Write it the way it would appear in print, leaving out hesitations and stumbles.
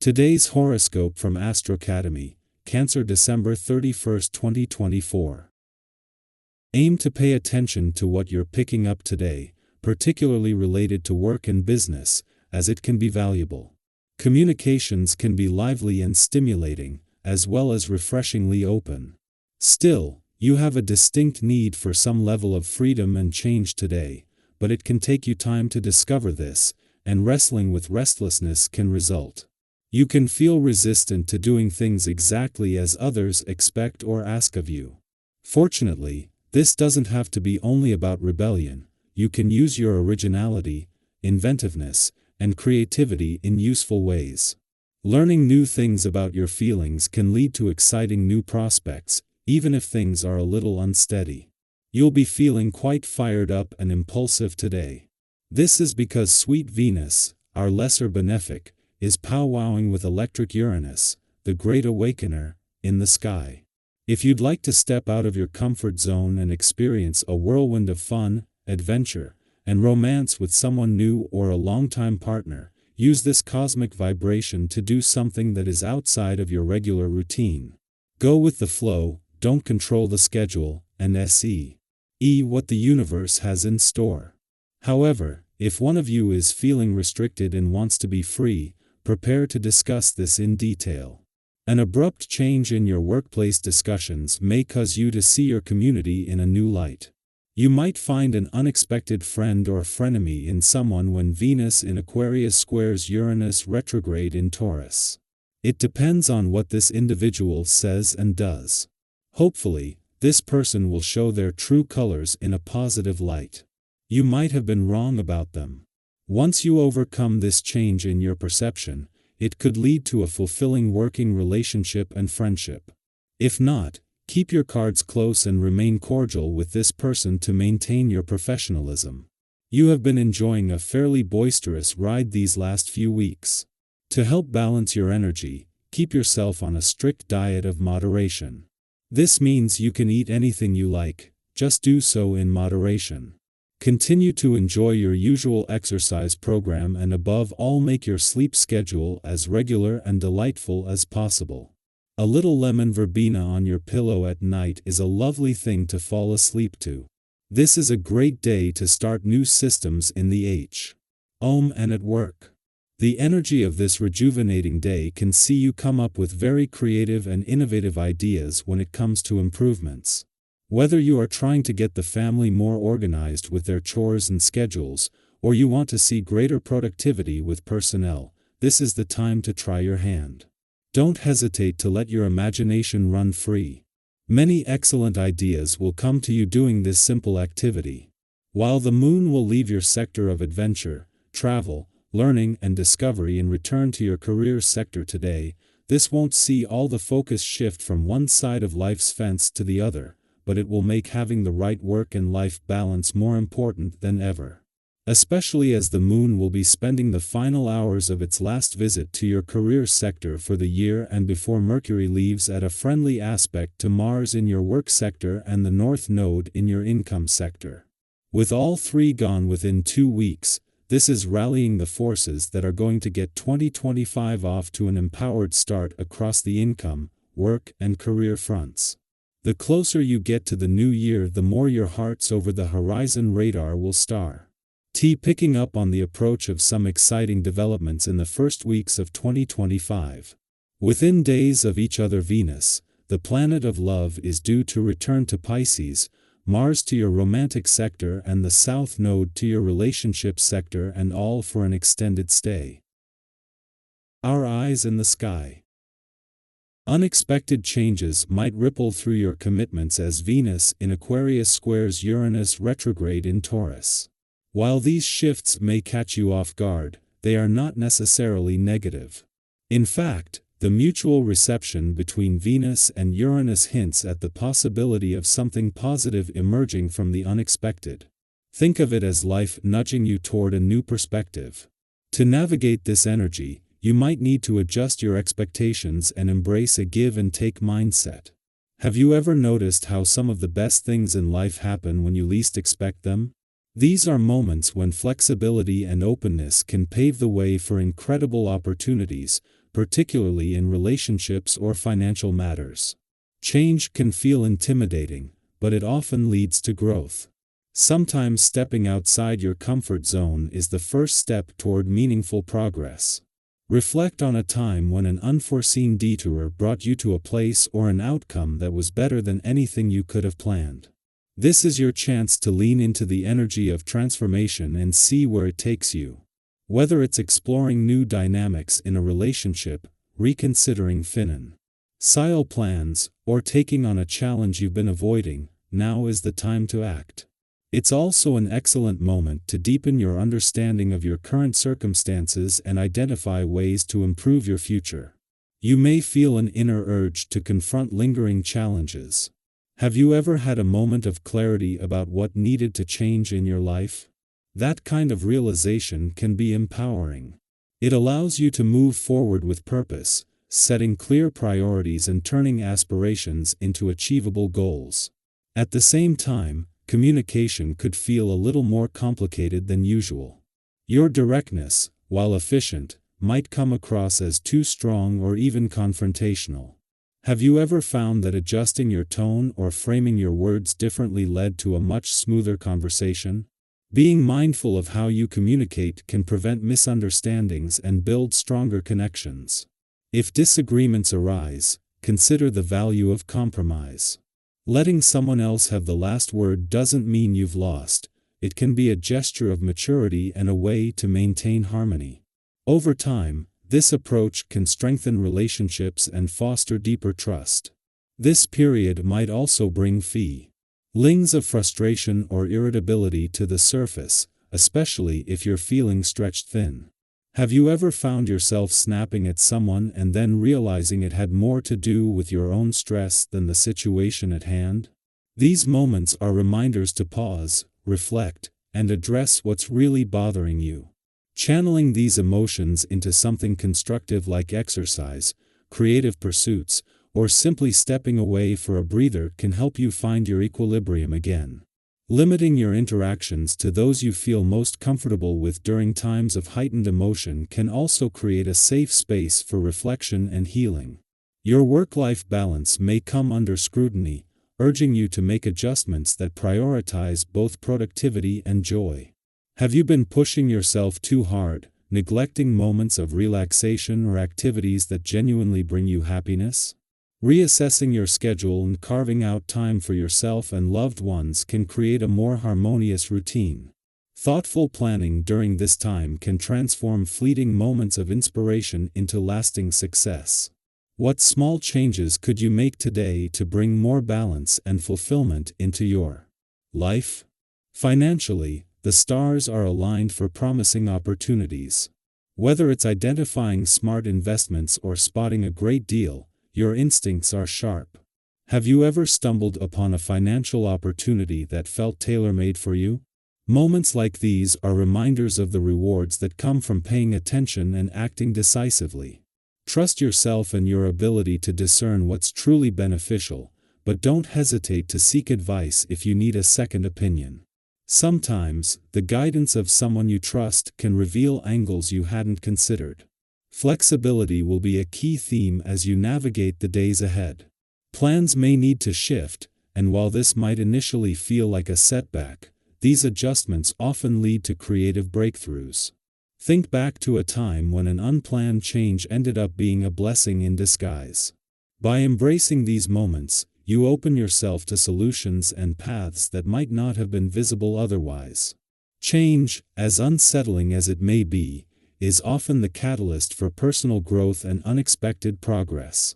Today's horoscope from AstroCademy, Cancer, December 31, 2024. Aim to pay attention to what you're picking up today, particularly related to work and business, as it can be valuable. Communications can be lively and stimulating, as well as refreshingly open. Still, you have a distinct need for some level of freedom and change today, but it can take you time to discover this, and wrestling with restlessness can result. You can feel resistant to doing things exactly as others expect or ask of you. Fortunately, this doesn't have to be only about rebellion. You can use your originality, inventiveness, and creativity in useful ways. Learning new things about your feelings can lead to exciting new prospects, even if things are a little unsteady. You'll be feeling quite fired up and impulsive today. This is because sweet Venus, our lesser benefic, is powwowing with electric Uranus, the great awakener, in the sky. If you'd like to step out of your comfort zone and experience a whirlwind of fun, adventure, and romance with someone new or a longtime partner, use this cosmic vibration to do something that is outside of your regular routine. Go with the flow, don't control the schedule, and see what the universe has in store. However, if one of you is feeling restricted and wants to be free, prepare to discuss this in detail. An abrupt change in your workplace discussions may cause you to see your community in a new light. You might find an unexpected friend or frenemy in someone when Venus in Aquarius squares Uranus retrograde in Taurus. It depends on what this individual says and does. Hopefully, this person will show their true colors in a positive light. You might have been wrong about them. Once you overcome this change in your perception, it could lead to a fulfilling working relationship and friendship. If not, keep your cards close and remain cordial with this person to maintain your professionalism. You have been enjoying a fairly boisterous ride these last few weeks. To help balance your energy, keep yourself on a strict diet of moderation. This means you can eat anything you like, just do so in moderation. Continue to enjoy your usual exercise program and above all make your sleep schedule as regular and delightful as possible. A little lemon verbena on your pillow at night is a lovely thing to fall asleep to. This is a great day to start new systems in the home and at work. The energy of this rejuvenating day can see you come up with very creative and innovative ideas when it comes to improvements. Whether you are trying to get the family more organized with their chores and schedules, or you want to see greater productivity with personnel, this is the time to try your hand. Don't hesitate to let your imagination run free. Many excellent ideas will come to you doing this simple activity. While the moon will leave your sector of adventure, travel, learning and discovery and return to your career sector today, this won't see all the focus shift from one side of life's fence to the other, but it will make having the right work and life balance more important than ever. Especially as the moon will be spending the final hours of its last visit to your career sector for the year and before Mercury leaves at a friendly aspect to Mars in your work sector and the North Node in your income sector. With all three gone within 2 weeks, this is rallying the forces that are going to get 2025 off to an empowered start across the income, work, and career fronts. The closer you get to the new year, the more your hearts over the horizon radar will star. Picking up on the approach of some exciting developments in the first weeks of 2025. Within days of each other, Venus, the planet of love, is due to return to Pisces, Mars to your romantic sector and the South Node to your relationship sector, and all for an extended stay. Our eyes in the sky. Unexpected changes might ripple through your commitments as Venus in Aquarius squares Uranus retrograde in Taurus. While these shifts may catch you off guard, they are not necessarily negative. In fact, the mutual reception between Venus and Uranus hints at the possibility of something positive emerging from the unexpected. Think of it as life nudging you toward a new perspective. To navigate this energy, you might need to adjust your expectations and embrace a give and take mindset. Have you ever noticed how some of the best things in life happen when you least expect them? These are moments when flexibility and openness can pave the way for incredible opportunities, particularly in relationships or financial matters. Change can feel intimidating, but it often leads to growth. Sometimes stepping outside your comfort zone is the first step toward meaningful progress. Reflect on a time when an unforeseen detour brought you to a place or an outcome that was better than anything you could have planned. This is your chance to lean into the energy of transformation and see where it takes you. Whether it's exploring new dynamics in a relationship, reconsidering financial plans, or taking on a challenge you've been avoiding, now is the time to act. It's also an excellent moment to deepen your understanding of your current circumstances and identify ways to improve your future. You may feel an inner urge to confront lingering challenges. Have you ever had a moment of clarity about what needed to change in your life? That kind of realization can be empowering. It allows you to move forward with purpose, setting clear priorities and turning aspirations into achievable goals. At the same time, communication could feel a little more complicated than usual. Your directness, while efficient, might come across as too strong or even confrontational. Have you ever found that adjusting your tone or framing your words differently led to a much smoother conversation? Being mindful of how you communicate can prevent misunderstandings and build stronger connections. If disagreements arise, consider the value of compromise. Letting someone else have the last word doesn't mean you've lost. It can be a gesture of maturity and a way to maintain harmony. Over time, this approach can strengthen relationships and foster deeper trust. This period might also bring feelings of frustration or irritability to the surface, especially if you're feeling stretched thin. Have you ever found yourself snapping at someone and then realizing it had more to do with your own stress than the situation at hand? These moments are reminders to pause, reflect, and address what's really bothering you. Channeling these emotions into something constructive like exercise, creative pursuits, or simply stepping away for a breather can help you find your equilibrium again. Limiting your interactions to those you feel most comfortable with during times of heightened emotion can also create a safe space for reflection and healing. Your work-life balance may come under scrutiny, urging you to make adjustments that prioritize both productivity and joy. Have you been pushing yourself too hard, neglecting moments of relaxation or activities that genuinely bring you happiness? Reassessing your schedule and carving out time for yourself and loved ones can create a more harmonious routine. Thoughtful planning during this time can transform fleeting moments of inspiration into lasting success. What small changes could you make today to bring more balance and fulfillment into your life? Financially, the stars are aligned for promising opportunities. Whether it's identifying smart investments or spotting a great deal, your instincts are sharp. Have you ever stumbled upon a financial opportunity that felt tailor-made for you? Moments like these are reminders of the rewards that come from paying attention and acting decisively. Trust yourself and your ability to discern what's truly beneficial, but don't hesitate to seek advice if you need a second opinion. Sometimes, the guidance of someone you trust can reveal angles you hadn't considered. Flexibility will be a key theme as you navigate the days ahead. Plans may need to shift, and while this might initially feel like a setback, these adjustments often lead to creative breakthroughs. Think back to a time when an unplanned change ended up being a blessing in disguise. By embracing these moments, you open yourself to solutions and paths that might not have been visible otherwise. Change, as unsettling as it may be, is often the catalyst for personal growth and unexpected progress.